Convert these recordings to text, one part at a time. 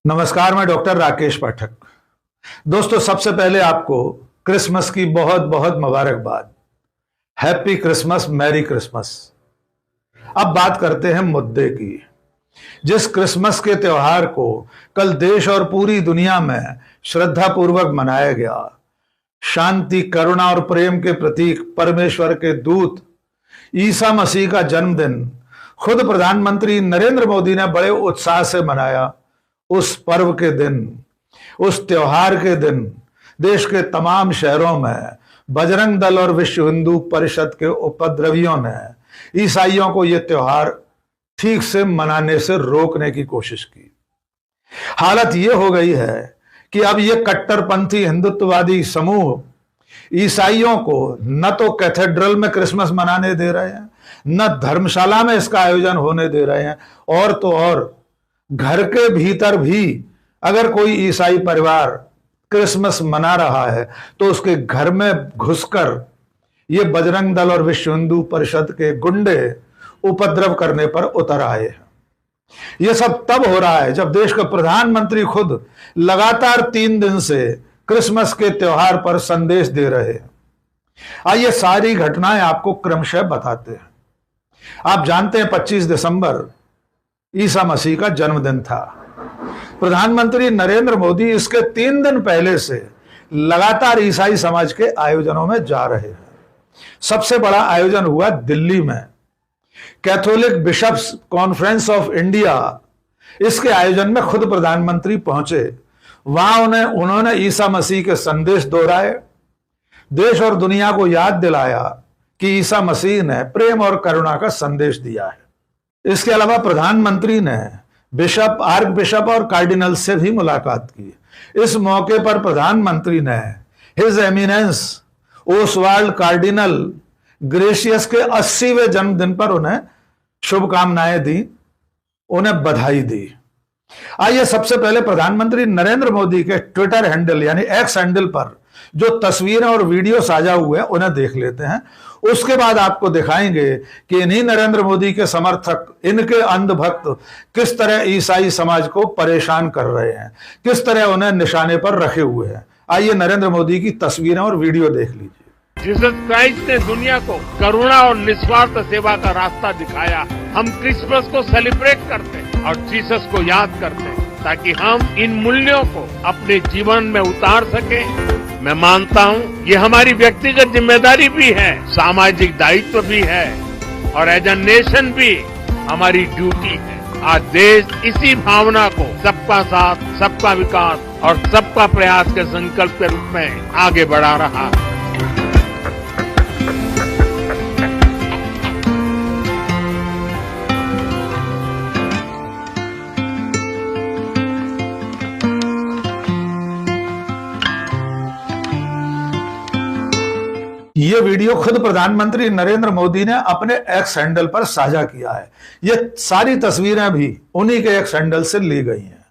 नमस्कार, मैं डॉक्टर राकेश पाठक। दोस्तों, सबसे पहले आपको क्रिसमस की बहुत बहुत मुबारकबाद। Happy Christmas, merry Christmas. अब बात करते हैं मुद्दे की। जिस क्रिसमस के त्योहार को कल देश और पूरी दुनिया में श्रद्धापूर्वक मनाया गया, शांति, करुणा और प्रेम के प्रतीक परमेश्वर के दूत ईसा मसीह का जन्मदिन खुद प्रधानमंत्री नरेंद्र मोदी ने बड़े उत्साह से मनाया। उस पर्व के दिन, उस त्योहार के दिन देश के तमाम शहरों में बजरंग दल और विश्व हिंदू परिषद के उपद्रवियों ने ईसाइयों को यह त्योहार ठीक से मनाने से रोकने की कोशिश की। हालत यह हो गई है कि अब यह कट्टरपंथी हिंदुत्ववादी समूह ईसाइयों को न तो कैथेड्रल में क्रिसमस मनाने दे रहे हैं, न धर्मशाला में इसका आयोजन होने दे रहे हैं, और तो और घर के भीतर भी अगर कोई ईसाई परिवार क्रिसमस मना रहा है तो उसके घर में घुसकर ये बजरंग दल और विश्व हिंदू परिषद के गुंडे उपद्रव करने पर उतर आए हैं। यह सब तब हो रहा है जब देश का प्रधानमंत्री खुद लगातार 3 दिन से क्रिसमस के त्योहार पर संदेश दे रहे हैं। आइए सारी घटनाएं आपको क्रमशः बताते हैं। आप जानते हैं 25 दिसंबर ईसा मसीह का जन्मदिन था। प्रधानमंत्री नरेंद्र मोदी इसके 3 दिन पहले से लगातार ईसाई समाज के आयोजनों में जा रहे हैं। सबसे बड़ा आयोजन हुआ दिल्ली में, Catholic Bishops Conference of India. इसके आयोजन में खुद प्रधानमंत्री पहुंचे। वहां उन्होंने ईसा मसीह के संदेश दोहराए, देश और दुनिया को याद दिलाया कि ईसा मसीह ने प्रेम और करुणा का संदेश दिया है। इसके अलावा प्रधानमंत्री ने बिशप, आर्क बिशप और कार्डिनल से भी मुलाकात की। इस मौके पर प्रधानमंत्री ने his eminence Oswald cardinal Gracias के 80वें जन्मदिन पर उन्हें शुभकामनाएं दी, उन्हें बधाई दी। आइए सबसे पहले प्रधानमंत्री नरेंद्र मोदी के ट्विटर हैंडल यानी एक्स हैंडल पर जो तस्वीरें और वीडियो साझा हुए हैं उन्हें देख लेते हैं। उसके बाद आपको दिखाएंगे कि इन्हीं नरेंद्र मोदी के समर्थक, इनके अंधभक्त किस तरह ईसाई समाज को परेशान कर रहे हैं, किस तरह उन्हें निशाने पर रखे हुए हैं। आइए नरेंद्र मोदी की तस्वीरें और वीडियो देख लीजिए। जीसस क्राइस्ट ने दुनिया को करुणा और निस्वार्थ सेवा का रास्ता दिखाया। हम क्रिसमस को सेलिब्रेट करते हैं और जीसस को याद करते हैं ताकि हम इन मूल्यों को अपने जीवन में उतार सकें। मैं मानता हूं ये हमारी व्यक्तिगत जिम्मेदारी भी है, सामाजिक दायित्व भी है और एज अ नेशन भी हमारी ड्यूटी है। आज देश इसी भावना को सबका साथ, सबका विकास और सबका प्रयास के संकल्प के रूप में आगे बढ़ा रहा है। यह वीडियो खुद प्रधानमंत्री नरेंद्र मोदी ने अपने एक्स हैंडल पर साझा किया है। यह सारी तस्वीरें भी उन्हीं के एक्स हैंडल से ली गई हैं।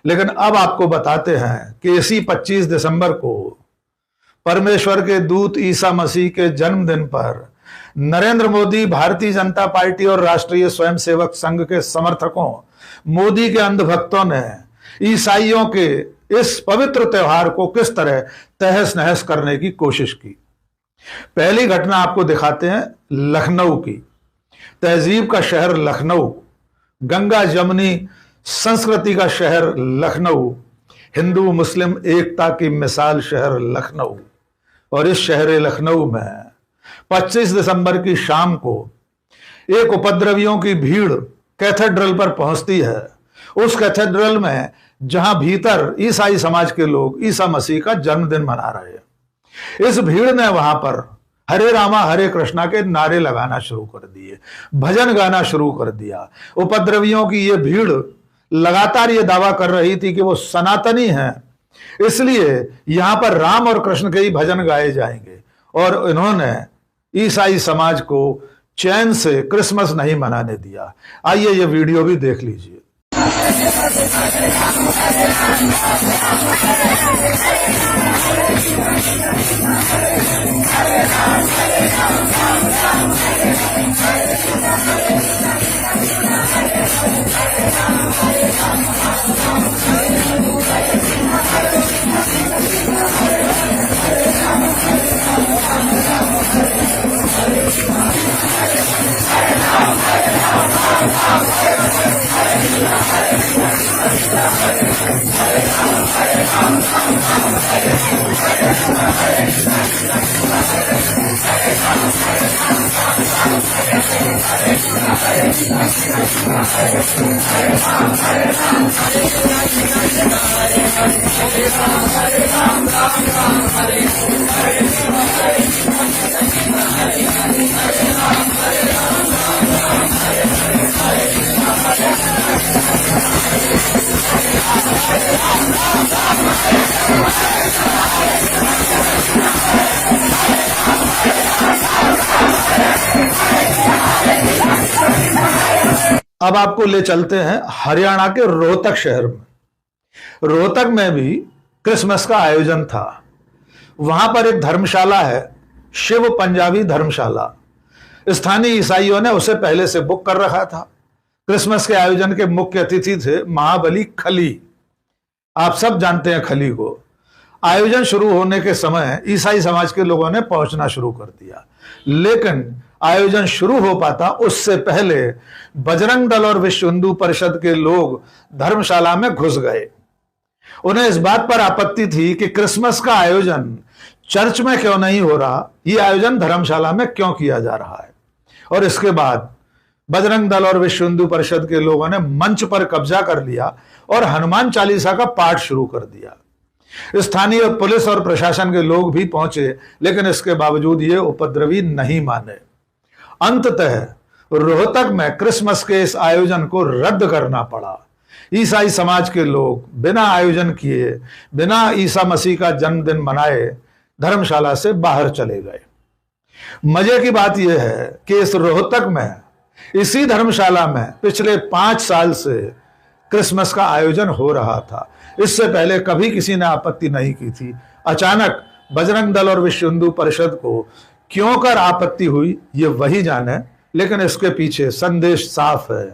लेकिन अब आपको बताते हैं कि इसी 25 दिसंबर को परमेश्वर के दूत ईसा मसीह के जन्मदिन पर नरेंद्र मोदी, भारतीय जनता पार्टी और राष्ट्रीय स्वयंसेवक संघ के समर्थकों, मोदी के अंधभक्तों ने ईसाइयों के इस पवित्र त्योहार को किस तरह तहस नहस करने की कोशिश की। पहली घटना आपको दिखाते हैं लखनऊ की। तहजीब का शहर लखनऊ, गंगा जमुनी संस्कृति का शहर लखनऊ, हिंदू मुस्लिम एकता की मिसाल शहर लखनऊ। और इस शहर लखनऊ में 25 दिसंबर की शाम को एक उपद्रवियों की भीड़ कैथेड्रल पर पहुंचती है। उस कैथेड्रल में जहां भीतर ईसाई समाज के लोग ईसा मसीह का जन्मदिन मना रहे हैं। इस भीड़ ने वहां पर हरे रामा हरे कृष्णा के नारे लगाना शुरू कर दिए, भजन गाना शुरू कर दिया। उपद्रवियों की यह भीड़ लगातार यह दावा कर रही थी कि वो सनातनी हैं, इसलिए यहां पर राम और कृष्ण के ही भजन गाए जाएंगे। और इन्होंने ईसाई समाज को चैन से क्रिसमस नहीं मनाने दिया। आइए ये वीडियो भी देख लीजिए। अब आपको ले चलते हैं हरियाणा के रोहतक शहर में। रोहतक में भी क्रिसमस का आयोजन था। वहां पर एक धर्मशाला है, शिव पंजाबी धर्मशाला। स्थानीय ईसाइयों ने उसे पहले से बुक कर रखा था। क्रिसमस के आयोजन के मुख्य अतिथि थे महाबली खली। आप सब जानते हैं खली को। आयोजन शुरू होने के समय ईसाई समाज के लोगों ने पहुंचना शुरू कर दिया, लेकिन आयोजन शुरू हो पाता उससे पहले बजरंग दल और विश्व हिंदू परिषद के लोग धर्मशाला में घुस गए। उन्हें इस बात पर आपत्ति थी कि क्रिसमस का आयोजन चर्च में क्यों नहीं हो रहा, यह आयोजन धर्मशाला में क्यों किया जा रहा है। और इसके बाद बजरंग दल और विश्व हिंदू परिषद के लोगों ने मंच पर कब्जा कर लिया और हनुमान चालीसा का पाठ शुरू कर दिया। स्थानीय पुलिस और प्रशासन के लोग भी पहुंचे, लेकिन इसके बावजूद ये उपद्रवी नहीं माने। अंततः रोहतक में क्रिसमस के इस आयोजन को रद्द करना पड़ा। ईसाई समाज के लोग बिना आयोजन किए, बिना ईसा मसीह का जन्मदिन मनाए धर्मशाला से बाहर चले गए। मजे की बात यह है कि इस रोहतक में, इसी धर्मशाला में पिछले 5 साल से क्रिसमस का आयोजन हो रहा था। इससे पहले कभी किसी ने आपत्ति नहीं की थी। अचानक बजरंग दल और विश्व हिंदू परिषद को क्यों कर आपत्ति हुई, ये वही जाने, लेकिन इसके पीछे संदेश साफ है।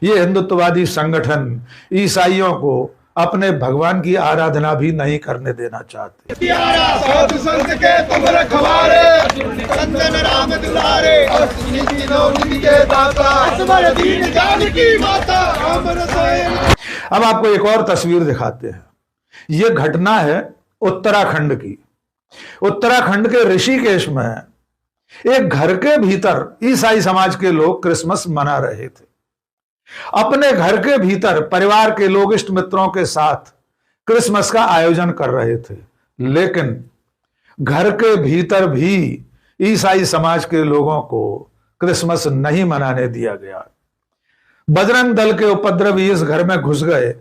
ये हिंदुत्ववादी संगठन ईसाइयों को अपने भगवान की आराधना भी नहीं करने देना चाहते। साधु संत के तुम रखवारे, संतन राम दुलारे, और के दाता, असबर दीन जान की माता, राम रसायन। अब आपको एक और तस्वीर दिखाते हैं। यह घटना है उत्तराखंड की। उत्तराखंड के ऋषिकेश में एक घर के भीतर ईसाई समाज के लोग क्रिसमस मना रहे थे। अपने घर के भीतर परिवार के लोग इष्ट मित्रों के साथ क्रिसमस का आयोजन कर रहे थे, लेकिन घर के भीतर भी ईसाई समाज के लोगों को क्रिसमस नहीं मनाने दिया गया। बजरंग दल के उपद्रवी इस घर में घुस गए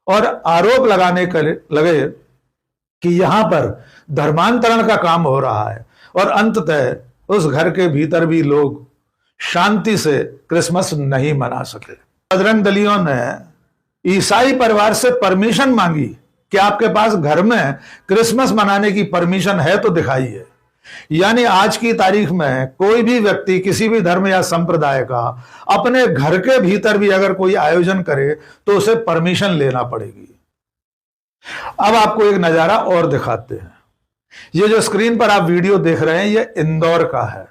और आरोप लगाने लगे कि यहां पर धर्मांतरण का काम हो रहा है, और अंततः उस घर के भीतर भी लोग शांति से क्रिसमस नहीं मना सके। बजरंग दलियों ने ईसाई परिवार से परमिशन मांगी कि आपके पास घर में क्रिसमस मनाने की परमिशन है तो दिखाइए। यानी आज की तारीख में कोई भी व्यक्ति किसी भी धर्म या संप्रदाय का अपने घर के भीतर भी अगर कोई आयोजन करे तो उसे परमिशन लेना पड़ेगी। अब आपको एक नजारा और दिखाते हैं। ये जो स्क्रीन पर आप वीडियो देख रहे हैं, ये इंदौर का है।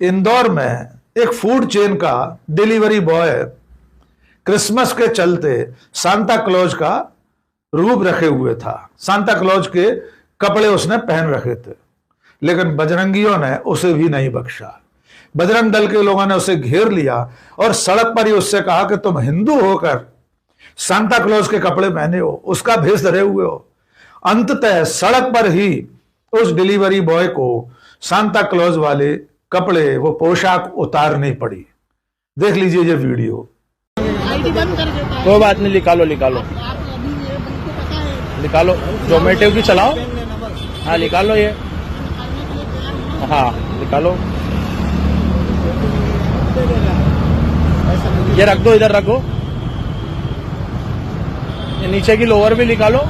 इंदौर में एक फूड चेन का डिलीवरी बॉय क्रिसमस के चलते सांता क्लॉज का रूप रखे हुए था। सांता क्लॉज के कपड़े उसने पहन रखे थे, लेकिन बजरंगियों ने उसे भी नहीं बख्शा। बजरंग दल के लोगों ने उसे घेर लिया और सड़क पर ही उससे कहा कि तुम हिंदू होकर सांता क्लॉज के कपड़े पहने हो, उसका भेष धरे हुए हो। अंततः सड़क पर ही उस डिलीवरी बॉय को सांता क्लॉज वाले कपड़े, वो पोशाक उतारनी पड़ी। देख लीजिए ये वीडियो। कोई बात नहीं, निकालो निकालो निकालो, जोमेटो की चलाओ। हाँ निकालो ये, हाँ निकालो, ये रख दो, इधर रखो। ये नीचे की लोअर भी निकालो।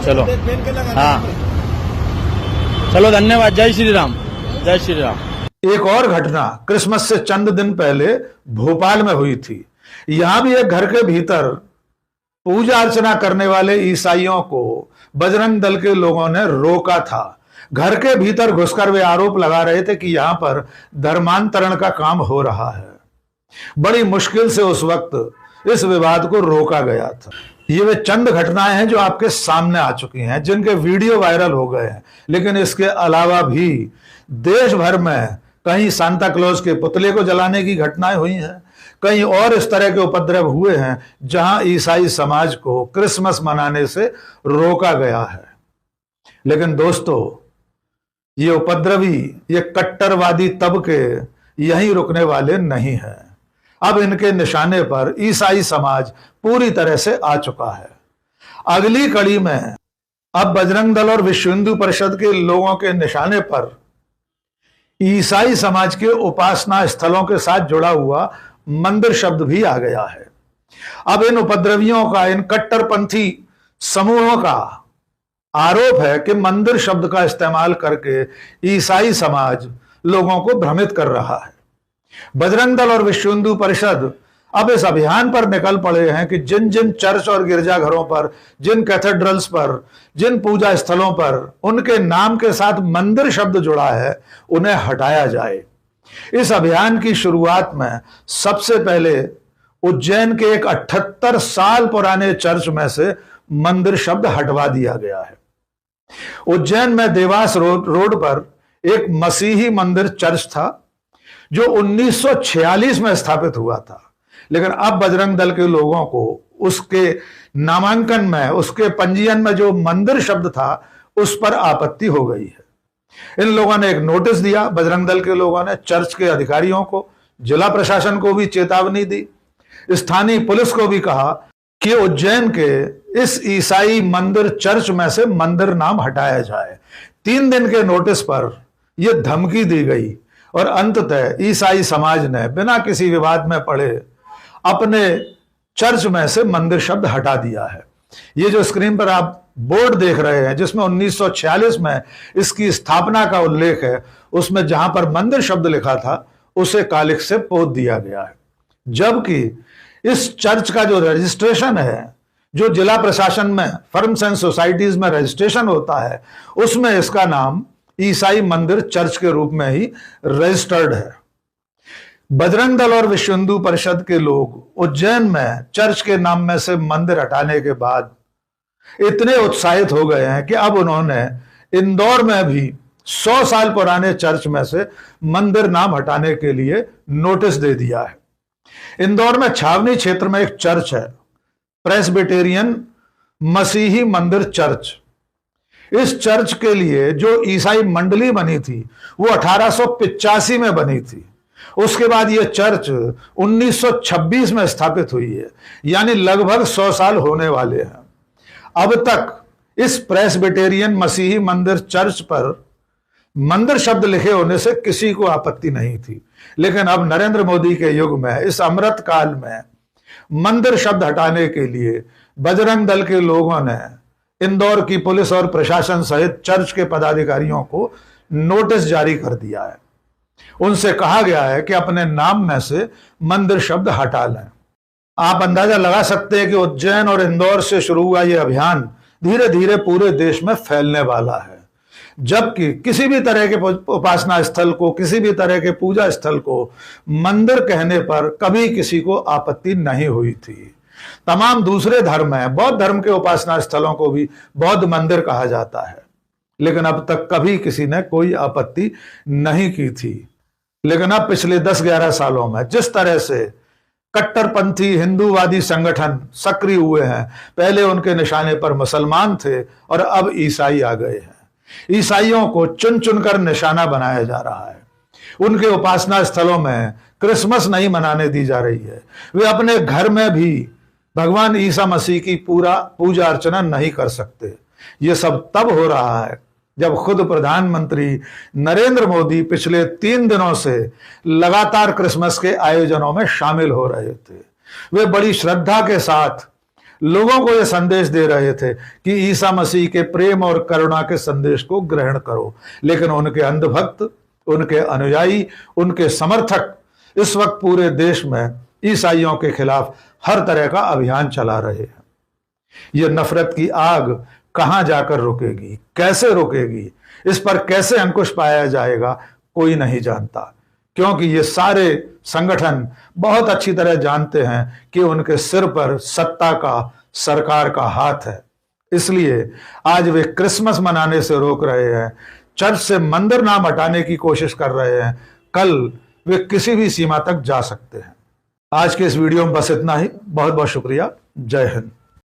चलो, हाँ चलो, धन्यवाद। जय श्री राम, जय श्री राम। एक और घटना क्रिसमस से चंद दिन पहले भोपाल में हुई थी। यहां भी एक घर के भीतर पूजा अर्चना करने वाले ईसाइयों को बजरंग दल के लोगों ने रोका था। घर के भीतर घुसकर वे आरोप लगा रहे थे कि यहां पर धर्मांतरण का काम हो रहा है। बड़ी मुश्किल से उस वक्त इस विवाद को रोका गया था। ये वे चंद घटनाएं हैं जो आपके सामने आ चुकी हैं, जिनके वीडियो वायरल हो गए हैं। लेकिन इसके अलावा भी देश भर में कहीं सांता क्लॉज के पुतले को जलाने की घटनाएं हुई हैं, कहीं और इस तरह के उपद्रव हुए हैं जहां ईसाई समाज को क्रिसमस मनाने से रोका गया है। लेकिन दोस्तों, ये उपद्रवी, ये कट्टरवादी तबके यहीं रुकने वाले नहीं हैं। अब इनके निशाने पर ईसाई समाज पूरी तरह से आ चुका है। अगली कड़ी में अब बजरंग दल और विश्व हिंदू परिषद के लोगों के निशाने पर ईसाई समाज के उपासना स्थलों के साथ जुड़ा हुआ मंदिर शब्द भी आ गया है। अब इन उपद्रवियों का, इन कट्टरपंथी समूहों का आरोप है कि मंदिर शब्द का इस्तेमाल करके ईसाई समाज लोगों को भ्रमित कर रहा है। बजरंग दल और विश्व हिंदू परिषद अब इस अभियान पर निकल पड़े हैं कि जिन जिन चर्च और गिरजाघरों पर, जिन कैथेड्रल्स पर, जिन पूजा स्थलों पर उनके नाम के साथ मंदिर शब्द जुड़ा है, उन्हें हटाया जाए। इस अभियान की शुरुआत में सबसे पहले उज्जैन के एक 78 साल पुराने चर्च में से मंदिर शब्द हटवा दिया गया है। उज्जैन में देवास रोड पर एक मसीही मंदिर चर्च था जो 1946 में स्थापित हुआ था। लेकिन अब बजरंग दल के लोगों को उसके नामांकन में, उसके पंजीयन में जो मंदिर शब्द था उस पर आपत्ति हो गई है। इन लोगों ने एक नोटिस दिया, बजरंग दल के लोगों ने चर्च के अधिकारियों को, जिला प्रशासन को भी चेतावनी दी, स्थानीय पुलिस को भी कहा कि उज्जैन के इस ईसाई मंदिर चर्च में से मंदिर नाम हटाया जाए। 3 दिन के नोटिस पर यह धमकी दी गई और अंततः ईसाई समाज ने बिना किसी विवाद में पड़े अपने चर्च में से मंदिर शब्द हटा दिया है। ये जो स्क्रीन पर आप बोर्ड देख रहे हैं जिसमें 1946 में इसकी स्थापना का उल्लेख है, उसमें जहां पर मंदिर शब्द लिखा था उसे कालिख से पोत दिया गया है। जबकि इस चर्च का जो रजिस्ट्रेशन है, जो जिला प्रशासन में फर्म्स एंड सोसाइटीज में रजिस्ट्रेशन होता है, उसमें इसका नाम ईसाई मंदिर चर्च के रूप में ही रजिस्टर्ड है। बजरंग दल और विश्व हिंदू परिषद के लोग उज्जैन में चर्च के नाम में से मंदिर हटाने के बाद इतने उत्साहित हो गए हैं कि अब उन्होंने इंदौर में भी 100 साल पुराने चर्च में से मंदिर नाम हटाने के लिए नोटिस दे दिया है। इंदौर में छावनी क्षेत्र में एक चर्च है, प्रेस्बिटेरियन मसीही मंदिर चर्च। इस चर्च के लिए जो ईसाई मंडली बनी थी वो 1885 में बनी थी। उसके बाद यह चर्च 1926 में स्थापित हुई है, यानी लगभग 100 साल होने वाले हैं। अब तक इस प्रेस्बिटेरियन मसीही मंदिर चर्च पर मंदिर शब्द लिखे होने से किसी को आपत्ति नहीं थी। लेकिन अब नरेंद्र मोदी के युग में, इस अमृत काल में मंदिर शब्द हटाने के लिए बजरंग दल के लोगों ने इंदौर की पुलिस और प्रशासन सहित चर्च के पदाधिकारियों को नोटिस जारी कर दिया है। उनसे कहा गया है कि अपने नाम में से मंदिर शब्द हटा लें। आप अंदाजा लगा सकते हैं कि उज्जैन और इंदौर से शुरू हुआ यह अभियान धीरे धीरे पूरे देश में फैलने वाला है। जबकि किसी भी तरह के उपासना स्थल को, किसी भी तरह के पूजा स्थल को मंदिर कहने पर कभी किसी को आपत्ति नहीं हुई थी। तमाम दूसरे धर्म हैं, बौद्ध धर्म के उपासना स्थलों को भी बौद्ध मंदिर कहा जाता है, लेकिन अब तक कभी किसी ने कोई आपत्ति नहीं की थी। लेकिन अब पिछले 10-11 सालों में जिस तरह से कट्टरपंथी हिंदूवादी संगठन सक्रिय हुए हैं, पहले उनके निशाने पर मुसलमान थे और अब ईसाई आ गए हैं। ईसाइयों को चुन चुनकर निशाना बनाया जा रहा है। उनके उपासना स्थलों में क्रिसमस नहीं मनाने दी जा रही है। वे अपने घर में भी भगवान ईसा मसीह की पूजा अर्चना नहीं कर सकते। ये सब तब हो रहा है जब खुद प्रधानमंत्री नरेंद्र मोदी पिछले 3 दिनों से लगातार क्रिसमस के आयोजनों में शामिल हो रहे थे। वे बड़ी श्रद्धा के साथ लोगों को यह संदेश दे रहे थे कि ईसा मसीह के प्रेम और करुणा के संदेश को ग्रहण करो। लेकिन उनके अंधभक्त, उनके अनुयायी, उनके समर्थक इस वक्त पूरे देश में ईसाइयों के खिलाफ हर तरह का अभियान चला रहे हैं। यह नफरत की आग कहां जाकर रुकेगी, कैसे रुकेगी, इस पर कैसे अंकुश पाया जाएगा, कोई नहीं जानता, क्योंकि ये सारे संगठन बहुत अच्छी तरह जानते हैं कि उनके सिर पर सत्ता का, सरकार का हाथ है। इसलिए आज वे क्रिसमस मनाने से रोक रहे हैं, चर्च से मंदिर नाम हटाने की कोशिश कर रहे हैं। कल वे किसी भी सीमा तक जा सकते हैं। आज के इस वीडियो में बस इतना ही। बहुत बहुत शुक्रिया। जय हिंद।